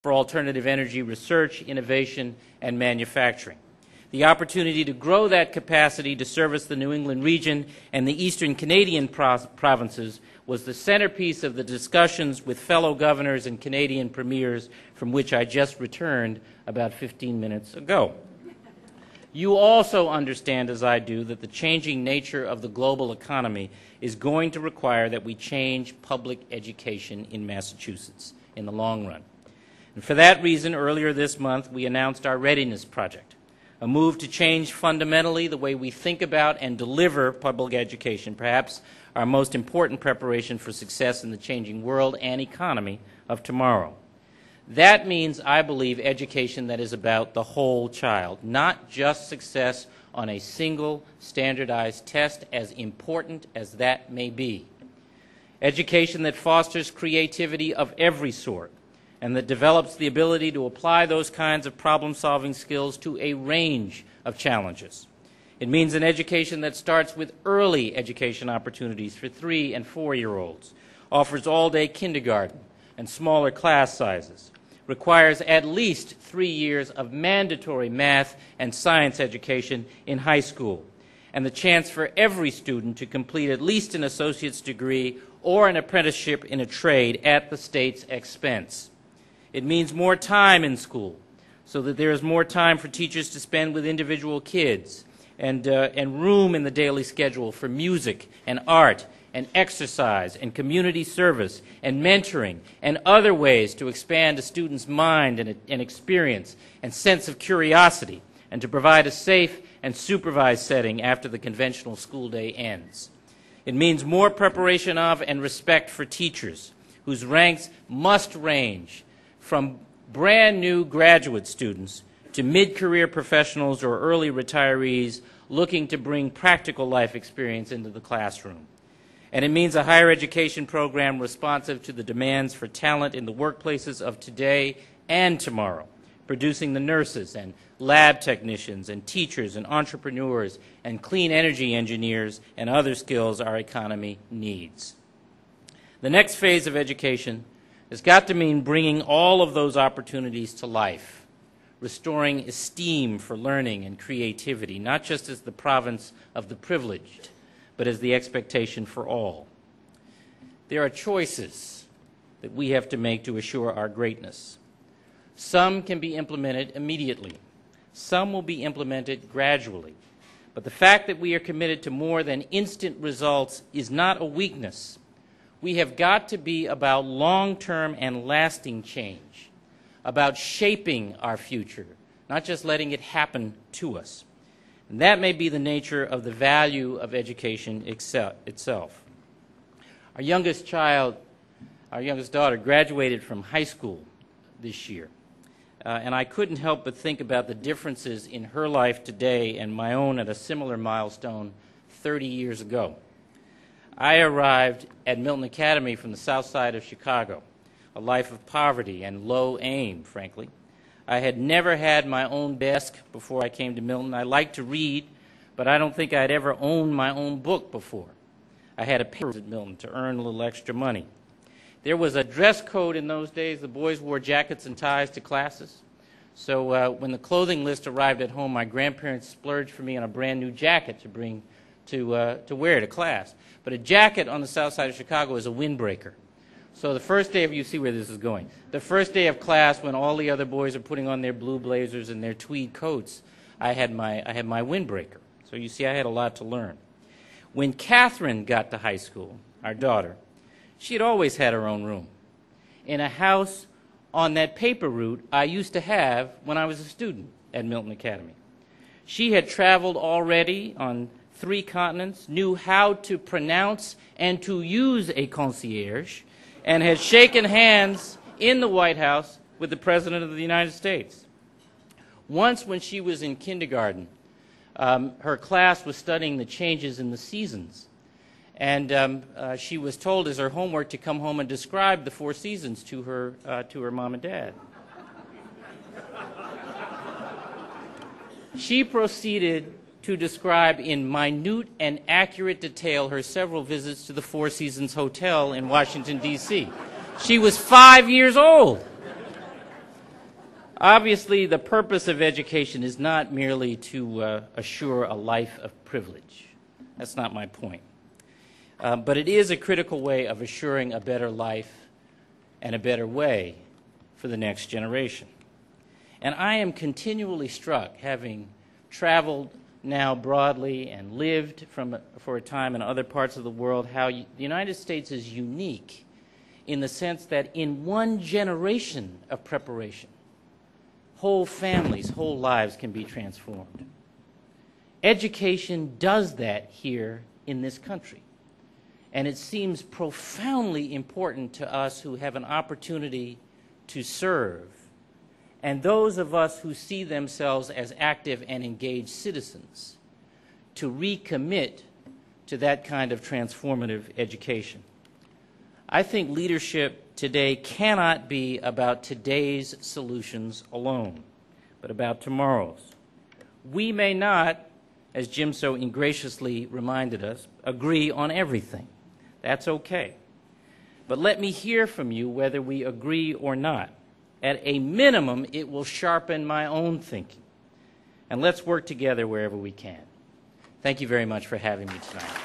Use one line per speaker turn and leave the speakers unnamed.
for alternative energy research, innovation, and manufacturing. The opportunity to grow that capacity to service the New England region and the eastern Canadian provinces was the centerpiece of the discussions with fellow governors and Canadian premiers from which I just returned about 15 minutes ago. You also understand, as I do, that the changing nature of the global economy is going to require that we change public education in Massachusetts in the long run. And for that reason, earlier this month, we announced our Readiness Project, a move to change fundamentally the way we think about and deliver public education, perhaps our most important preparation for success in the changing world and economy of tomorrow. That means, I believe, education that is about the whole child, not just success on a single standardized test, as important as that may be. Education that fosters creativity of every sort, and that develops the ability to apply those kinds of problem-solving skills to a range of challenges. It means an education that starts with early education opportunities for 3- and 4-year-olds, offers all-day kindergarten and smaller class sizes, requires at least 3 years of mandatory math and science education in high school, and the chance for every student to complete at least an associate's degree or an apprenticeship in a trade at the state's expense. It means more time in school, so that there is more time for teachers to spend with individual kids, and room in the daily schedule for music and art and exercise and community service and mentoring and other ways to expand a student's mind and experience and sense of curiosity, and to provide a safe and supervised setting after the conventional school day ends. It means more preparation of and respect for teachers, whose ranks must range from brand new graduate students to mid-career professionals or early retirees looking to bring practical life experience into the classroom. And it means a higher education program responsive to the demands for talent in the workplaces of today and tomorrow, producing the nurses and lab technicians and teachers and entrepreneurs and clean energy engineers and other skills our economy needs. The next phase of education has got to mean bringing all of those opportunities to life, restoring esteem for learning and creativity, not just as the province of the privileged, but as the expectation for all. There are choices that we have to make to assure our greatness. Some can be implemented immediately. Some will be implemented gradually. But the fact that we are committed to more than instant results is not a weakness. We have got to be about long-term and lasting change, about shaping our future, not just letting it happen to us. And that may be the nature of the value of education itself. Our youngest daughter, graduated from high school this year. And I couldn't help but think about the differences in her life today and my own at a similar milestone 30 years ago. I arrived at Milton Academy from the south side of Chicago, a life of poverty and low aim, frankly. I had never had my own desk before I came to Milton. I liked to read, but I don't think I'd ever owned my own book before. I had a paper at Milton to earn a little extra money. There was a dress code in those days. The boys wore jackets and ties to classes. So when the clothing list arrived at home, my grandparents splurged for me on a brand new jacket to bring to wear to class. But a jacket on the south side of Chicago is a windbreaker. So the first day of, you see where this is going, the first day of class when all the other boys are putting on their blue blazers and their tweed coats, I had my windbreaker. So you see, I had a lot to learn. When Catherine got to high school, our daughter, she had always had her own room in a house on that paper route I used to have when I was a student at Milton Academy. She had traveled already on 3 continents, knew how to pronounce and to use a concierge, and had shaken hands in the White House with the President of the United States. Once when she was in kindergarten, her class was studying the changes in the seasons. And she was told as her homework to come home and describe the 4 seasons to her mom and dad. She proceeded to describe in minute and accurate detail her several visits to the Four Seasons Hotel in Washington, D.C. She was 5 years old. Obviously, the purpose of education is not merely to assure a life of privilege. That's not my point. But it is a critical way of assuring a better life and a better way for the next generation. And I am continually struck, having traveled now broadly and lived for a time in other parts of the world, how the United States is unique in the sense that in one generation of preparation, whole families, whole lives can be transformed. Education does that here in this country. And it seems profoundly important to us who have an opportunity to serve, and those of us who see themselves as active and engaged citizens, to recommit to that kind of transformative education. I think leadership today cannot be about today's solutions alone, but about tomorrow's. We may not, as Jim so ingraciously reminded us, agree on everything. That's okay. But let me hear from you whether we agree or not. At a minimum, it will sharpen my own thinking. And let's work together wherever we can. Thank you very much for having me tonight.